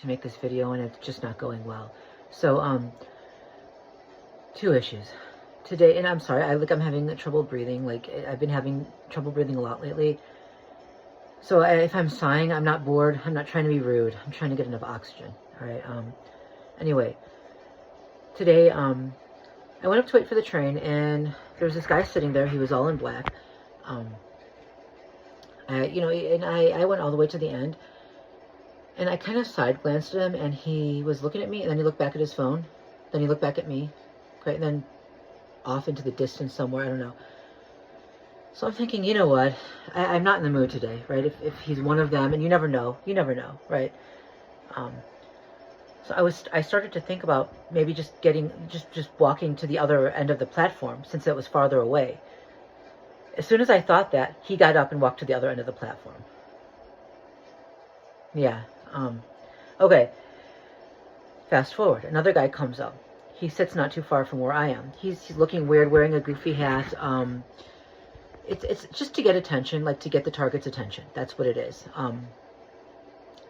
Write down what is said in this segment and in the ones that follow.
to make this video, and it's just not going well. So, two issues today, and I'm sorry, I'm having trouble breathing. Like, I've been having trouble breathing a lot lately. So if I'm sighing, I'm not bored. I'm not trying to be rude. I'm trying to get enough oxygen. All right. Anyway, today, I went up to wait for the train, and there was this guy sitting there. He was all in black. I went all the way to the end, and I kind of side glanced at him, and he was looking at me, and then he looked back at his phone. Then he looked back at me, right, and then off into the distance somewhere, I don't know. So I'm thinking, you know what, I'm not in the mood today, right? If he's one of them, and you never know, right? So I started to think about maybe just walking to the other end of the platform, since it was farther away. As soon as I thought that, he got up and walked to the other end of the platform. Yeah. Okay. Fast forward. Another guy comes up. He sits not too far from where I am. He's looking weird, wearing a goofy hat. It's just to get attention, like to get the target's attention. That's what it is.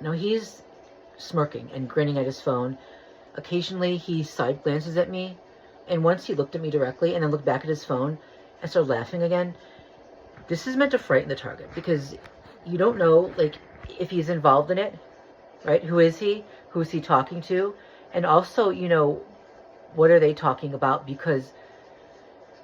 Now he's smirking and grinning at his phone. Occasionally he side glances at me, and once he looked at me directly and then looked back at his phone and started laughing again. This is meant to frighten the target, because you don't know, like, if he's involved in it, right? Who is he? Who is he talking to? And also, you know, what are they talking about? Because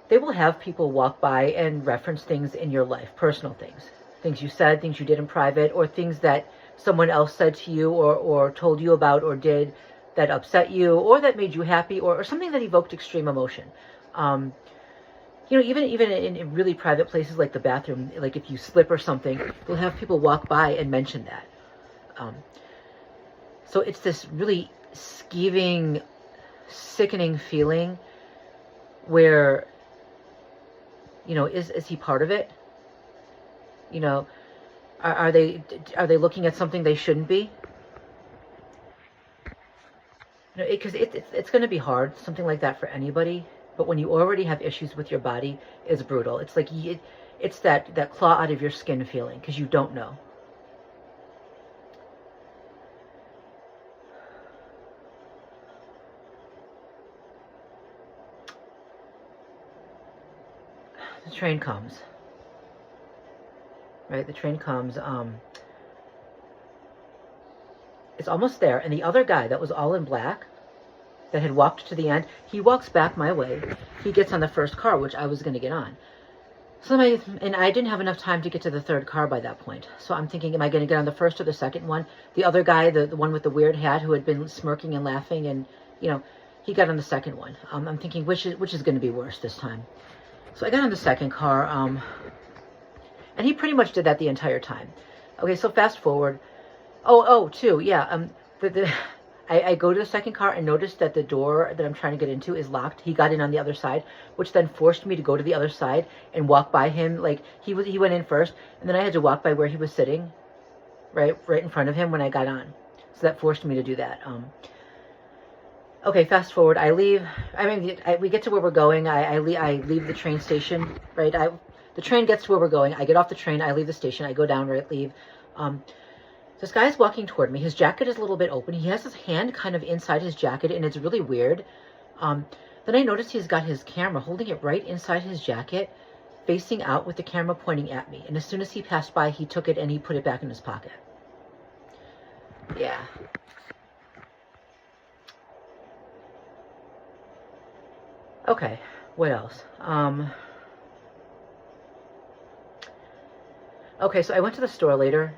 they will have people walk by and reference things in your life, personal things. Things you said, things you did in private, or things that someone else said to you or told you about or did that upset you or that made you happy, or something that evoked extreme emotion. You know, even in really private places like the bathroom, like if you slip or something, you'll have people walk by and mention that. So it's this really skeeving, sickening feeling where, you know, is he part of it? You know, are they looking at something they shouldn't be? You know, because it's going to be hard, something like that, for anybody. But when you already have issues with your body, it's brutal. It's like it's that claw out of your skin feeling, because you don't know. The train comes. Right? The train comes. It's almost there, and the other guy that was all in black, that had walked to the end, he walks back my way. He gets on the first car, which I was going to get on. And I didn't have enough time to get to the third car by that point. So I'm thinking, am I going to get on the first or the second one? The other guy, the one with the weird hat who had been smirking and laughing, and, you know, he got on the second one. I'm thinking, which is going to be worse this time? So I got on the second car, and he pretty much did that the entire time. Okay, so fast forward. I go to the second car and notice that the door that I'm trying to get into is locked. He got in on the other side, which then forced me to go to the other side and walk by him. Like, he went in first, and then I had to walk by where he was sitting, right in front of him when I got on. So that forced me to do that. Okay, fast forward. I leave. We get to where we're going. I leave the train station, right? The train gets to where we're going. I get off the train. I leave the station. I go down, right, leave. This guy's walking toward me. His jacket is a little bit open. He has his hand kind of inside his jacket, and it's really weird. Then I noticed he's got his camera, holding it right inside his jacket, facing out with the camera pointing at me. And as soon as he passed by, he took it and he put it back in his pocket. Yeah. Okay, what else? Okay, so I went to the store later.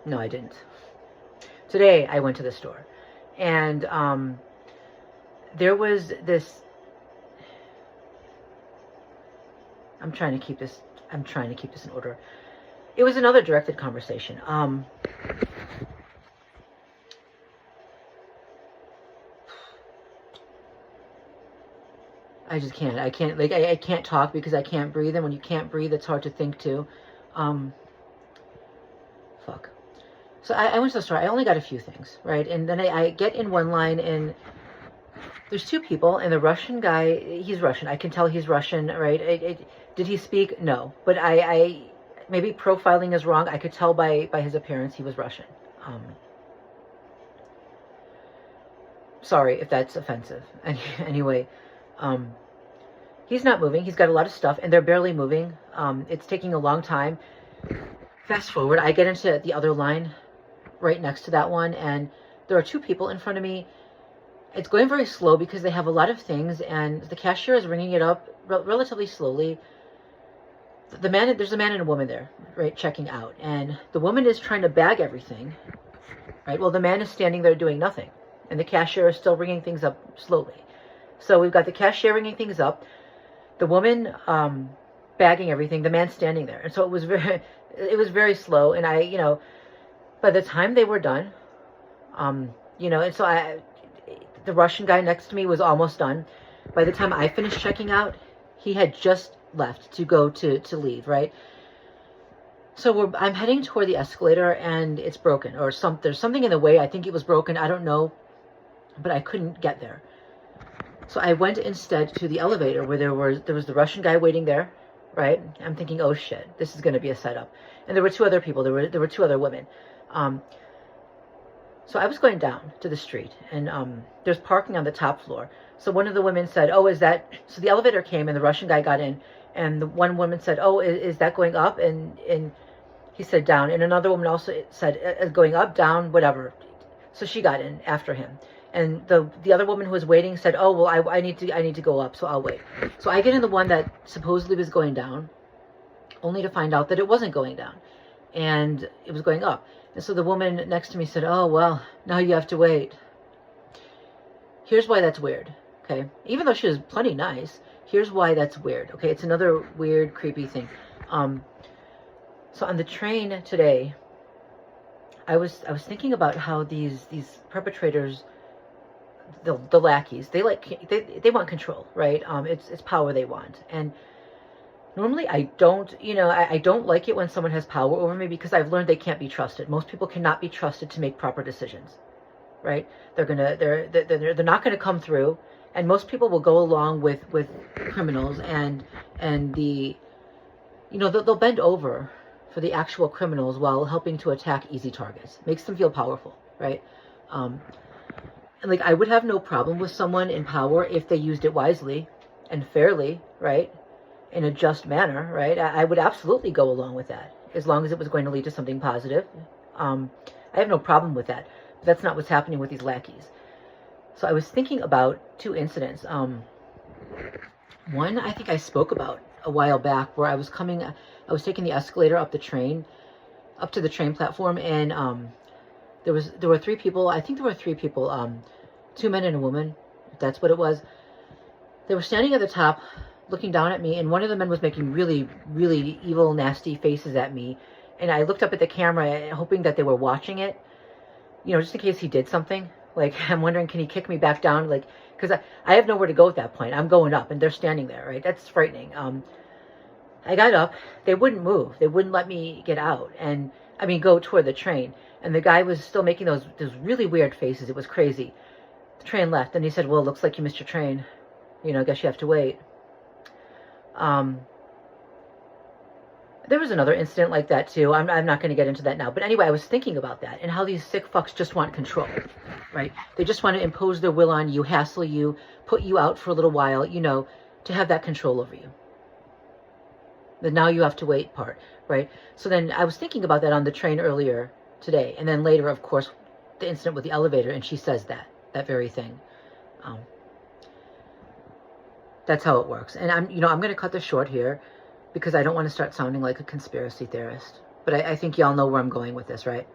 No, I didn't. Today, I went to the store. And there was this... I'm trying to keep this in order. It was another directed conversation. I just can't. I can't talk because I can't breathe. And when you can't breathe, it's hard to think too. Fuck. So I went to the store. I only got a few things, right? And then I get in one line, and there's two people, and the Russian guy, he's Russian. I can tell he's Russian, right? Did he speak? No. But maybe profiling is wrong. I could tell by his appearance he was Russian. Sorry if that's offensive. Anyway, he's not moving. He's got a lot of stuff, and they're barely moving. It's taking a long time. Fast forward, I get into the other line right next to that one, and there are two people in front of me. It's going very slow because they have a lot of things, and the cashier is ringing it up relatively slowly. There's a man and a woman there, right, checking out, and the woman is trying to bag everything, right? Well, the man is standing there doing nothing, and the cashier is still ringing things up slowly. So we've got the cashier ringing things up, the woman bagging everything, the man standing there, and so it was very slow. And by the time they were done, and so the Russian guy next to me was almost done. By the time I finished checking out, he had just left to go to leave, right? So I'm heading toward the escalator, and it's broken, or there's something in the way. I think it was broken. I don't know, but I couldn't get there. So I went instead to the elevator where there was the Russian guy waiting there, right? I'm thinking, oh shit, this is going to be a setup. And there were two other people. There were two other women. So I was going down to the street, and there's parking on the top floor. So one of the women said, oh, is that... So the elevator came, and the Russian guy got in, and the one woman said, oh, is that going up? And he said down. And another woman also said, going up, down, whatever. So she got in after him. And the other woman who was waiting said, oh, well, I need to go up, so I'll wait. So I get in the one that supposedly was going down, only to find out that it wasn't going down, and it was going up. And so the woman next to me said, oh, well, now you have to wait. Here's why that's weird, okay? Even though she was plenty nice, here's why that's weird, okay? It's another weird, creepy thing. So on the train today, I was thinking about how these perpetrators, the lackeys, they want control, right? It's power they want. And normally I don't like it when someone has power over me, because I've learned they can't be trusted. Most people cannot be trusted to make proper decisions, right? They're not gonna come through, and most people will go along with criminals and they'll bend over for the actual criminals while helping to attack easy targets. Makes them feel powerful, right? And like, I would have no problem with someone in power if they used it wisely and fairly, right? In a just manner, right? I would absolutely go along with that, as long as it was going to lead to something positive. I have no problem with that. But that's not what's happening with these lackeys. So I was thinking about two incidents. One I think I spoke about a while back, where I was taking the escalator up to the train platform, and there were three people. I think there were three people, two men and a woman, if that's what it was. They were standing at the top, looking down at me, and one of the men was making really, really evil, nasty faces at me. And I looked up at the camera, hoping that they were watching it, just in case he did something. Like, I'm wondering, can he kick me back down? Like, because I have nowhere to go at that point. I'm going up, and they're standing there, right? That's frightening. I got up. They wouldn't move. They wouldn't let me get out, and go toward the train. And the guy was still making those really weird faces. It was crazy. The train left, and he said, well, it looks like you missed your train. I guess you have to wait. There was another incident like that too. I'm not going to get into that now. But anyway, I was thinking about that and how these sick fucks just want control, right? They just want to impose their will on you, hassle you, put you out for a little while, to have that control over you. The now you have to wait part, right? So then I was thinking about that on the train earlier today. And then later, of course, the incident with the elevator, and she says that very thing. That's how it works. And I'm going to cut this short here, because I don't want to start sounding like a conspiracy theorist. But I think y'all know where I'm going with this, right?